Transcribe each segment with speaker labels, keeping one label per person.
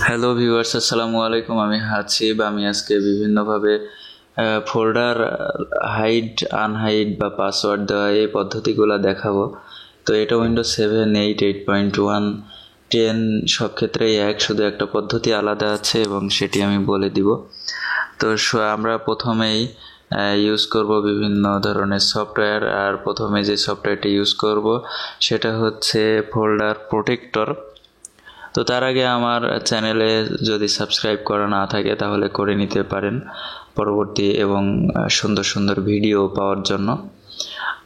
Speaker 1: Hello viewers, আসসালামু আলাইকুম। আমি হাসিব। আমি আজকে বিভিন্নভাবে ফোল্ডার হাইড, আনহাইড বা পাসওয়ার্ড দেওয়া এই পদ্ধতিগুলো দেখাবো। তো এটা উইন্ডোজ 7, 8, 8.1, 10 সব ক্ষেত্রেই শুধু একটা পদ্ধতি আলাদা আছে এবং সেটি আমি বলে দিব। তো আমরা প্রথমেই ইউজ করব বিভিন্ন ধরনের সফটওয়্যার। আর প্রথমে যে সফটওয়্যারটি ইউজ করব সেটা হচ্ছে ফোল্ডার প্রোটেক্টর। তো তার আগে আমার চ্যানেলে যদি সাবস্ক্রাইব করা না থাকে তাহলে করে নিতে পারেন পরবর্তী এবং সুন্দর সুন্দর ভিডিও পাওয়ার জন্য।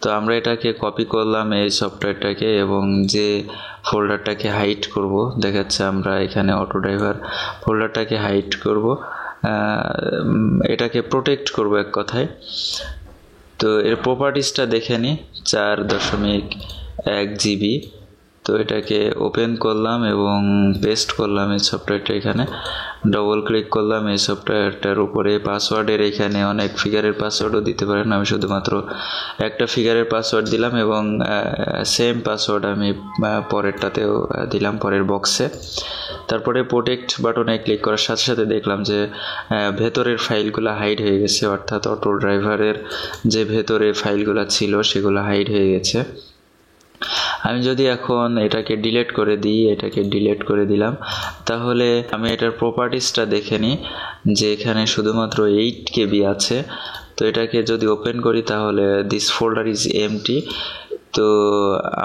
Speaker 1: তো আমরা এটাকে কপি করলাম এই সফটওয়্যারটাকে, এবং যে ফোল্ডারটাকে হাইড করব দেখাচ্ছে, আমরা এখানে অটো ড্রাইভার ফোল্ডারটাকে হাইড করব, এটাকে প্রোটেক্ট করব এক কথায়। তো এর প্রপার্টিসটা দেখে নিই। 4.1 জিবি। তো এটাকে ওপেন করলাম এবং পেস্ট করলাম এই সফটওয়্যারটা। এখানে ডবল ক্লিক করলাম এই সফটওয়্যারটার উপরে। পাসওয়ার্ডের এখানে অনেক ফিগারের পাসওয়ার্ডও দিতে পারেন, আমি শুধুমাত্র একটা ফিগারের পাসওয়ার্ড দিলাম এবং সেম পাসওয়ার্ড আমি পরেরটাতেও দিলাম, পরের বক্সে। তারপরে প্রোটেক্ট বাটনে ক্লিক করার সাথে সাথে দেখলাম যে ভেতরের ফাইলগুলো হাইড হয়ে গেছে, অর্থাৎ অটো ড্রাইভারের যে ভেতরে ফাইলগুলো ছিল সেগুলো হাইড হয়ে গেছে। আমি যদি এখন এটাকে ডিলিট করে দিই, এটাকে ডিলিট করে দিলাম, তাহলে আমি এটার প্রপার্টিসটা দেখে নিই যে এখানে শুধুমাত্র 8 KB আছে। তো এটাকে যদি ওপেন করি তাহলে দিস ফোল্ডার ইজ এমটি। তো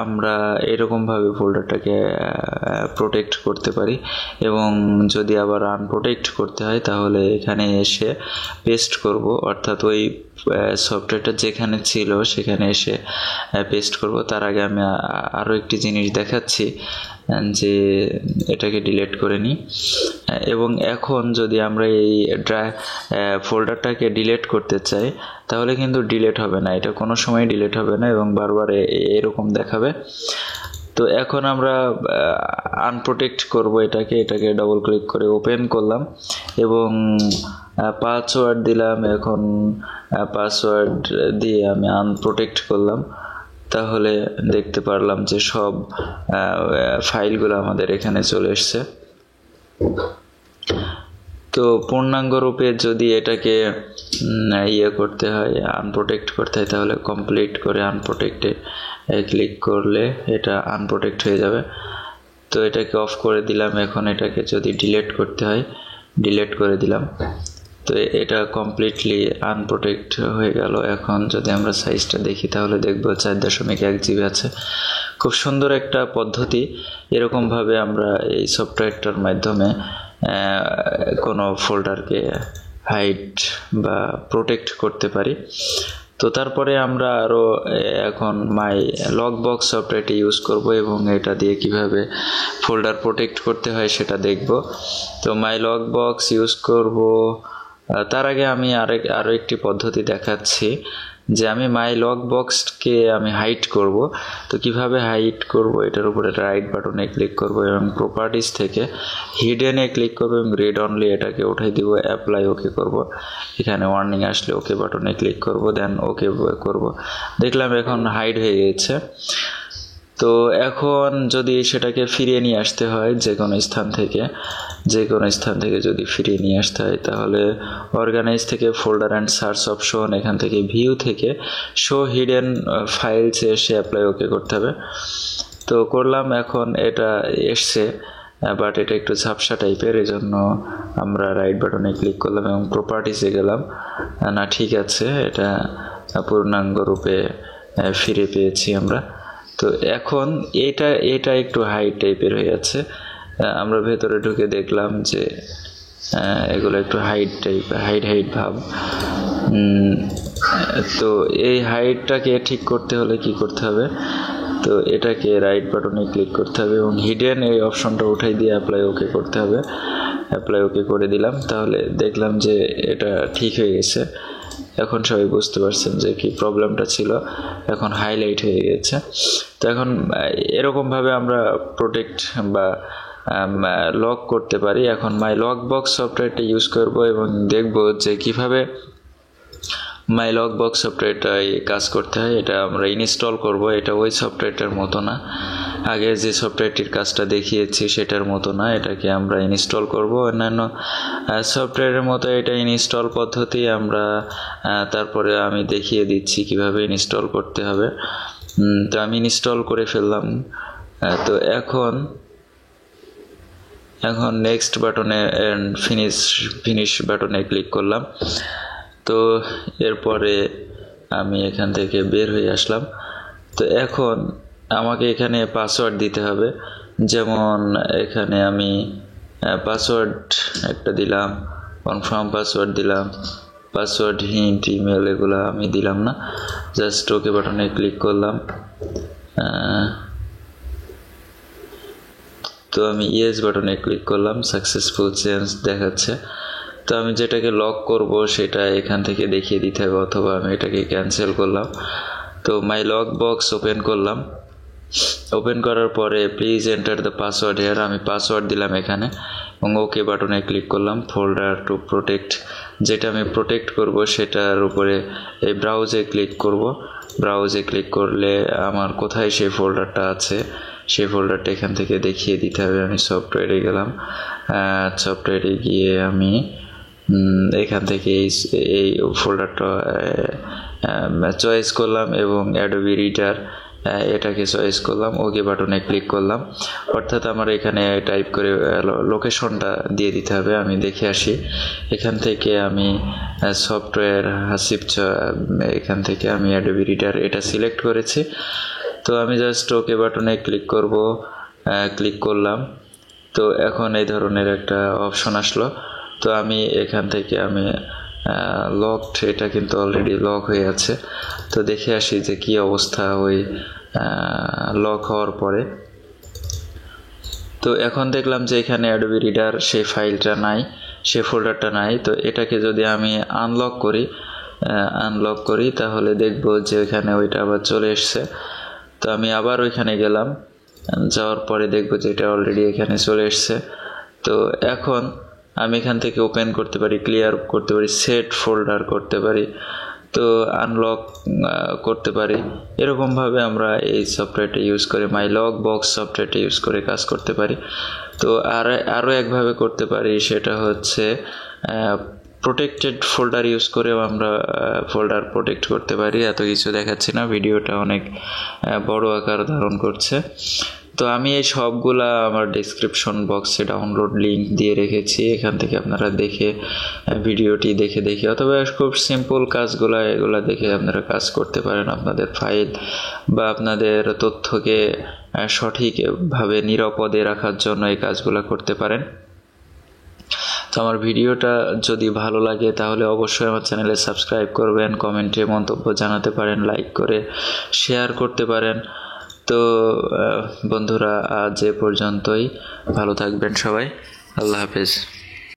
Speaker 1: আমরা এরকমভাবে ফোল্ডারটাকে প্রোটেক্ট করতে পারি, এবং যদি আবার আনপ্রোটেক্ট করতে হয় তাহলে এখানে এসে পেস্ট করব, অর্থাৎ ওই সফটওয়্যারটা যেখানে ছিল সেখানে এসে পেস্ট করব। তার আগে আমি আরও একটি জিনিস দেখাচ্ছি যে এটাকে ডিলিট করে নিই। এবং এখন যদি আমরা এই ফোল্ডারটাকে ডিলিট করতে চাই তাহলে কিন্তু ডিলিট হবে না, এটা কোনো সময় ডিলিট হবে না এবং বারবার এরকম দেখাবে। তো এখন আমরা আনপ্রোটেক্ট করব এটাকে ডবল ক্লিক করে ওপেন করলাম এবং পাসওয়ার্ড দিলাম। এখন পাসওয়ার্ড দিয়ে আমি আনপ্রোটেক্ট করলাম, তাহলে দেখতে পারলাম যে সব ফাইলগুলো আমাদের এখানে চলে এসছে। তো পূর্ণাঙ্গ রূপে যদি এটাকে করতে হয়, আনপ্রোটেক্ট করতে হয়, তাহলে কমপ্লিট করে আনপ্রোটেক্টে ক্লিক করলে এটা আনপ্রোটেক্ট হয়ে যাবে। তো এটাকে অফ করে দিলাম। এখন এটাকে যদি ডিলিট করতে হয়, ডিলিট করে দিলাম। তো এটা কমপ্লিটলি আনপ্রোটেক্ট হয়ে গেল। এখন যদি আমরা সাইজটা দেখি তাহলে দেখব 4.1 GB আছে। খুব সুন্দর একটা পদ্ধতি। এরকমভাবে আমরা এই সফটওয়্যারটার মাধ্যমে কোনো ফোল্ডারকে হাইড বা প্রোটেক্ট করতে পারি। তো তারপরে আমরা আরও এখন মাই লক বক্স সফটওয়্যারটি ইউজ করব এবং এটা দিয়ে কিভাবে ফোল্ডার প্রোটেক্ট করতে হয় সেটা দেখব। তো মাই লক বক্স ইউজ করব। তার আগে আমি আরও একটি পদ্ধতি দেখাচ্ছি যে আমি মাই লক বক্সকে আমি হাইড করব। তো কিভাবে হাইড করব, এটার উপরে রাইট বাটনে ক্লিক করব এবং প্রপার্টিস থেকে হিডেনে ক্লিক করব এবং রিড অনলি এটাকে উঠাই দিব, অ্যাপ্লাই ওকে করব। এখানে ওয়ার্নিং আসলে ওকে বাটনে ক্লিক করব, দেন ওকে করব। দেখলাম এখন হাইড হয়ে গেছে। তো এখন যদি সেটাকে ফিরিয়ে নিয়ে আসতে হয় যে কোনো স্থান থেকে যদি ফিরিয়ে নিয়ে আসতে হয় তাহলে অর্গানাইজ থেকে ফোল্ডার অ্যান্ড সার্চ অপশন, এখান থেকে ভিউ থেকে শো হিডেন ফাইলস এসে অ্যাপ্লাই ওকে করতে হবে। তো করলাম, এখন এটা এসছে, বাট এটা একটু ঝাপসা টাইপের, এজন্য আমরা রাইট বাটনে ক্লিক করলাম এবং প্রপার্টিসে গেলাম। না, ঠিক আছে, এটা পূর্ণাঙ্গ রূপে ফিরে পেয়েছি আমরা। তো এখন এটা একটু হাইড টাইপের হয়ে আছে। আমরা ভেতরে ঢুকে দেখলাম যে এগুলো একটু হাইড ভাব। তো এই হাইডটাকে ঠিক করতে হলে কি করতে হবে, তো এটাকে রাইট বাটনে ক্লিক করতে হবে এবং হিডেন এই অপশনটা উঠাই দিয়ে অ্যাপ্লাই ওকে করতে হবে। অ্যাপ্লাই ওকে করে দিলাম, তাহলে দেখলাম যে এটা ঠিক হয়ে গেছে। এখন সবাই বুঝতে পারছেন যে কি প্রবলেমটা ছিল, এখন হাইলাইট হয়ে গেছে। তো এখন এরকমভাবে আমরা প্রোটেক্ট বা লক করতে পারি। এখন মাই লক বক্স সফটওয়্যারটা ইউজ করব এবং দেখব যে কিভাবে মাই লক বক্স সফটওয়্যারটাই কাজ করতে হয়। এটা আমরা ইনস্টল করব। এটা ওই সফটওয়্যারটার মতো না, আগে যে সফটওয়্যারটির কাজটা দেখিয়েছি সেটার মতো না, এটাকে আমরা ইনস্টল করব। অন্যান্য সফটওয়্যারের মতো এটা ইনস্টল পদ্ধতি আমরা তারপরে আমি দেখিয়ে দিচ্ছি কিভাবে ইনস্টল করতে হবে। তো আমি ইনস্টল করে ফেললাম। তো এখন নেক্সট বাটনে ফিনিশ বাটনে ক্লিক করলাম। তো এরপরে আমি এখান থেকে বের হয়ে আসলাম। তো এখন আমাকে এখানে পাসওয়ার্ড দিতে হবে। যেমন এখানে আমি পাসওয়ার্ড একটা দিলাম, কনফার্ম পাসওয়ার্ড দিলাম, পাসওয়ার্ড হিন্ট, ইমেল এগুলো আমি দিলাম না, জাস্ট ওকে বাটনে ক্লিক করলাম। তো আমি ইয়েস বাটনে ক্লিক করলাম, সাকসেসফুল চেঞ্জ দেখাচ্ছে। তো আমি যেটাকে লক করব সেটা এখান থেকে দেখিয়ে দিতে হবে, অথবা আমি এটাকে ক্যান্সেল করলাম। তো মাই লক বক্স ওপেন করলাম। ওপেন করার পরে please enter the password here, আমি পাসওয়ার্ড দিলাম এখানে এবং ওকে বাটনে ক্লিক করলাম। ফোল্ডার টু প্রোটেক্ট, যেটা আমি প্রোটেক্ট করব সেটার উপরে এই ব্রাউজে ক্লিক করব। ব্রাউজে ক্লিক করলে আমার কোথায় সেই ফোল্ডারটা আছে সেই ফোল্ডারটা এখান থেকে দেখিয়ে দিতে হবে। আমি সফটওয়্যারে গেলাম, সফটওয়্যারে গিয়ে আমি এখান থেকে এই ফোল্ডারটা চয়েস করলাম এবং অ্যাডোবি রিডার এটাকে চয়েস করলাম, ওকে বাটনে ক্লিক করলাম। অর্থাৎ আমার এখানে টাইপ করে লোকেশনটা দিয়ে দিতে হবে। আমি দেখে আসি এখান থেকে, আমি সফটওয়্যার হাসিব, এখান থেকে আমি অ্যাডোবি রিডার এটা সিলেক্ট করেছি। তো আমি জাস্ট ওকে বাটনে ক্লিক করব, ক্লিক করলাম। তো এখন এই ধরনের একটা অপশন আসলো। তো আমি এখান থেকে আমি লকড, এটা কিন্তু অলরেডি লক হয়ে আছে। তো দেখে আসি যে কি অবস্থা ওই লক হওয়ার পরে। তো এখন দেখলাম যে এখানে অ্যাডোবি রিডার সেই ফাইলটা নাই, সেই ফোল্ডারটা নাই। তো এটাকে যদি আমি আনলক করি তাহলে দেখব যে এখানে ওইটা আবার চলে এসছে। তো আমি আবার ওইখানে গেলাম, যাওয়ার পরে দেখব যে এটা অলরেডি এখানে চলে এসছে। তো এখন আমি এখান থেকে ওপেন করতে পারি, ক্লিয়ার করতে পারি, সেট ফোল্ডার করতে পারি, তো আনলক করতে পারি। এরকমভাবে আমরা এই সফটওয়্যারটা ইউজ করে, মাই লক বক্স সফটওয়্যারটা ইউজ করে কাজ করতে পারি। তো আরও একভাবে করতে পারি, সেটা হচ্ছে প্রোটেক্টেড ফোল্ডার ইউজ করেও আমরা ফোল্ডার প্রোটেক্ট করতে পারি। এত কিছু দেখাচ্ছি না, ভিডিওটা অনেক বড় আকার ধারণ করছে। তো আমি এই সবগুলা আমার ডেসক্রিপশন বক্সে ডাউনলোড লিঙ্ক দিয়ে রেখেছি, এখান থেকে আপনারা দেখে ভিডিওটি দেখে অথবা খুব সিম্পল কাজগুলা এগুলা দেখে আপনারা কাজ করতে পারেন। আপনাদের ফাইল বা আপনাদের তথ্যকে সঠিকভাবে নিরাপদে রাখার জন্য এই কাজগুলা করতে পারেন। তো আমার ভিডিওটা যদি ভালো লাগে তাহলে অবশ্যই আমার চ্যানেলে সাবস্ক্রাইব করবেন, কমেন্টে মন্তব্য জানাতে পারেন, লাইক করে শেয়ার করতে পারেন। তো বন্ধুরা আজ এ পর্যন্তই, ভালো থাকবেন সবাই, আল্লাহ হাফেজ।